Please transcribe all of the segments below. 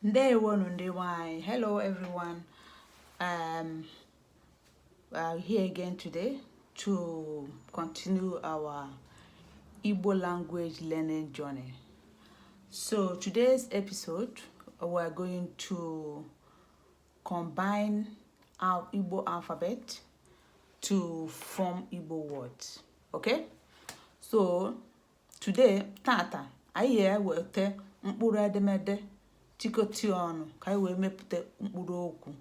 Hello everyone. We're here again today to continue our Igbo language learning journey. So today's episode, we're going to combine our Igbo alphabet to form Igbo words. Okay? So today, tata, anyị wete mkpụrụ edemede tikoti ọnụ ka anyị wee mepụta mkpụrụ okwu.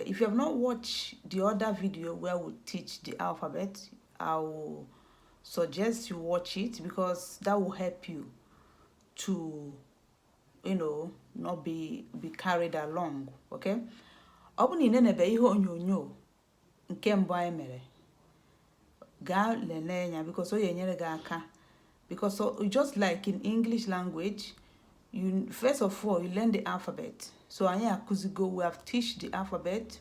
If you have not watched the other video where we teach the alphabet, I will suggest you watch it because that will help you to, not be carried along. Okay? Ọ bụ na ị nenebe ihe onyonyo nke mbụ anyị mere, gaa lelee ya because o ga-enyere gị aka. Because just like in English language, you first of all you learn the alphabet. So we have teach the alphabet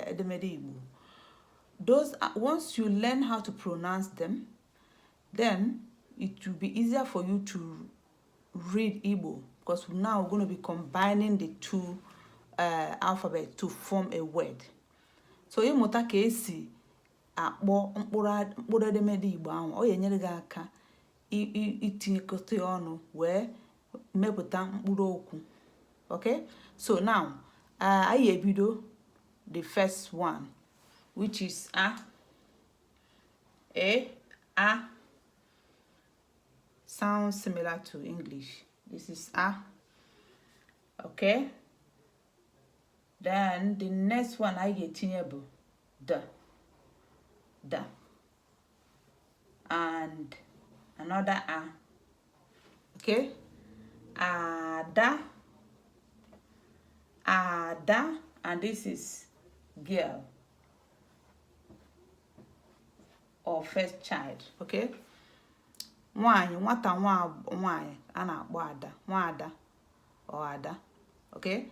edemede Igbo. Those once you learn how to pronounce them, then it will be easier for you to read Igbo because now we're going to be combining the two alphabet to form a word. So ịmụta ka esi akpọ mkpụrụ edemede Igbo ahụ, ọ ga-enyere gị aka itinyekọta ọnụ wee mepụta mkpụrụ okwu. Okay, so now I ebido the first one, which is a. Sounds similar to English. This is a. Okay, then the next one I get tinable the, and another a. Okay, ada, and this is girl or first child. Okay, nwata nwaanyị a na-akpọ ada, nwaada or ada. Okay,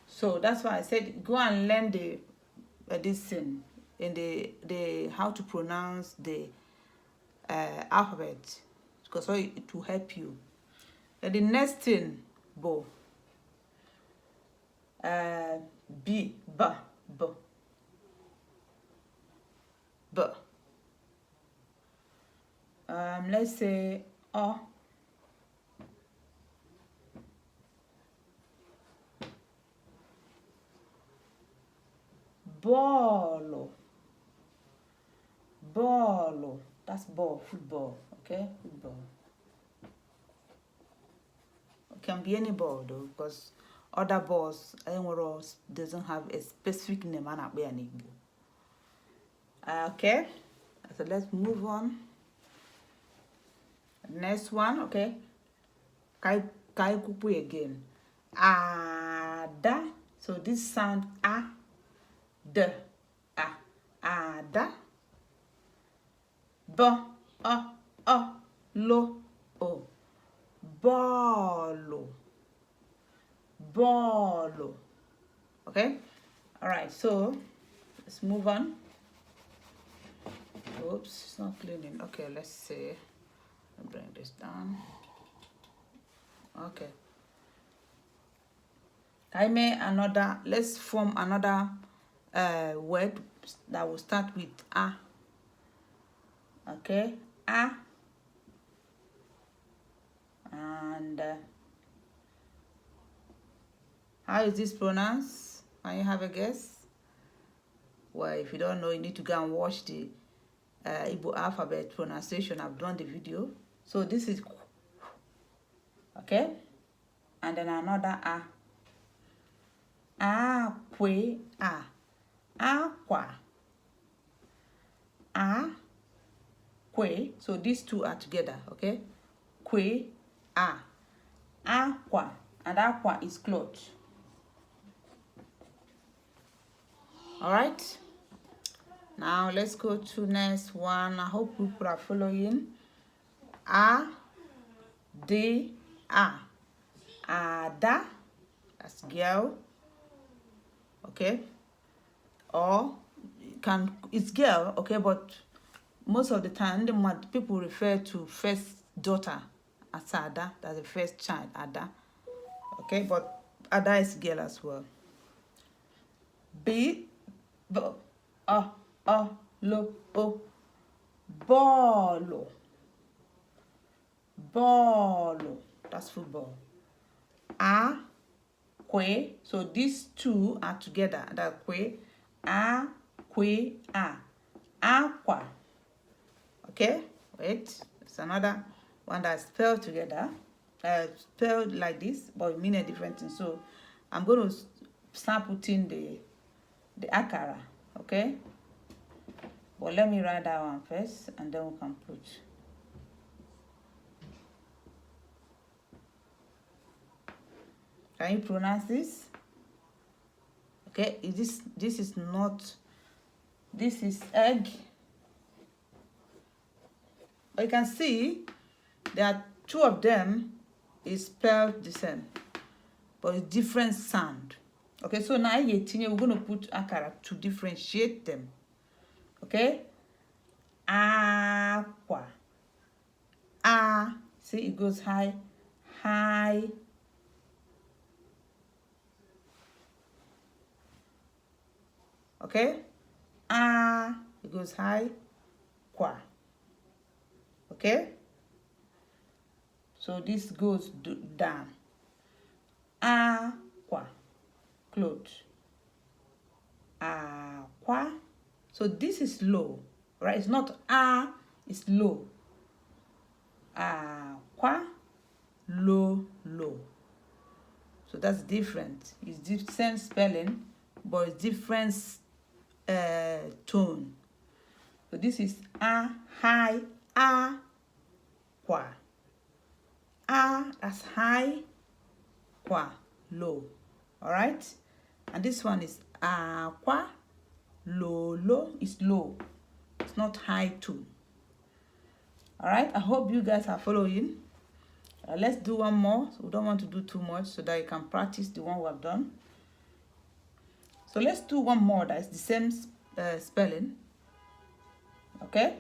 so that's why I said go and learn the this thing in the how to pronounce the alphabet because it will help you. The next thing, bo. B. Let's say O. Ball. That's ball, football. Okay, football. It can be any ball though, because other balls doesn't have a specific name. Okay, so let's move on. Next one, okay. Kai kupu again. Ada. So this sound a, d, a, ada. B, o, lo, o. Ball. Okay, all right, so let's move on. Oops, it's not cleaning. Okay, let's see. I'll bring this down. Okay, let's form another word that will start with a. Okay, a, and how is this pronounced? Can you have a guess? Well, if you don't know, you need to go and watch the Igbo alphabet pronunciation. I've done the video. So this is, okay? And then another a. Akwe, a. Aqua. Kwe. So these two are together, okay? Kwe, a. Aqua. And aqua is cloth. All right, now let's go to next one. I hope people are following. A, D, A. Ada, that's girl. Okay, or it's girl. Okay, but most of the time people refer to first daughter as Ada. That's the first child, Ada. Okay, but Ada is girl as well. B, B, Lo, O. Ball. Ball. That's football. A, Que. So these two are together. That's Que. A, Que, A. Aqua. Okay, wait. It's another one that's spelled together. Spelled like this, but it means a different thing. So I'm going to start putting the akara. Okay. But let me write that one first, and then we can put. Can you pronounce this? Okay, this is not, this is egg. But you can see there are two of them is spelled the same, but it's different sound. Okay, so now we're going to put akara to differentiate them. Okay, aqua. Ah, see, it goes high, high. Okay, ah, it goes high, qua. Okay, so this goes down. Aqua, clothes. Aqua. So this is low, right? It's not it's low. Aqua, low, low. So that's different. It's different spelling, but it's different tone. So this is high, qua. That's high, qua, low. All right, and this one is qua, low, low is low. It's not high tone. All right, I hope you guys are following. Let's do one more. So we don't want to do too much so that you can practice the one we have done. So let's do one more that is the same spelling. Okay.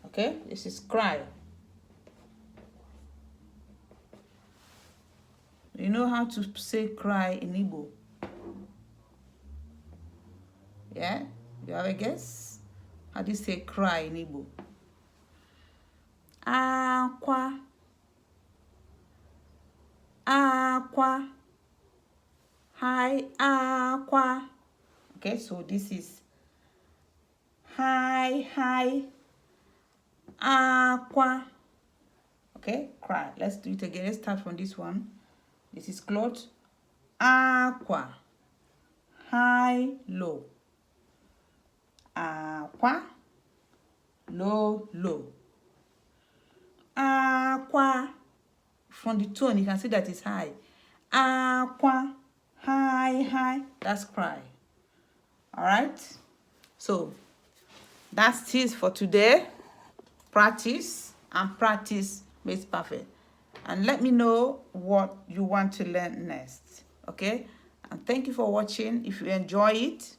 Okay, this is cry. You know how to say cry in Igbo? Yeah? You have a guess? How do you say cry in Igbo? Aqua. Aqua. High aqua. Okay, so this is high, aqua. Okay, cry. Let's do it again. Let's start from this one. This is cloth. Aqua. High, low. Aqua. Low, low. Aqua. From the tone, you can see that it's high. Aqua. High. That's cry. All right. So that's it for today. Practice, and practice makes perfect. And let me know what you want to learn next. Okay, and thank you for watching. If you enjoy it,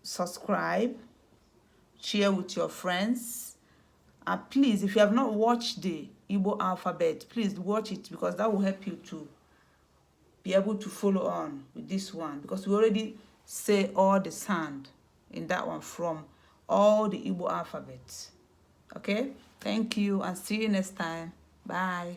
subscribe, share with your friends, and please, if you have not watched the Igbo alphabet, please watch it, because that will help you to be able to follow on with this one, because we already say all the sound in that one from all the Igbo alphabets. Okay, thank you, and see you next time. Bye.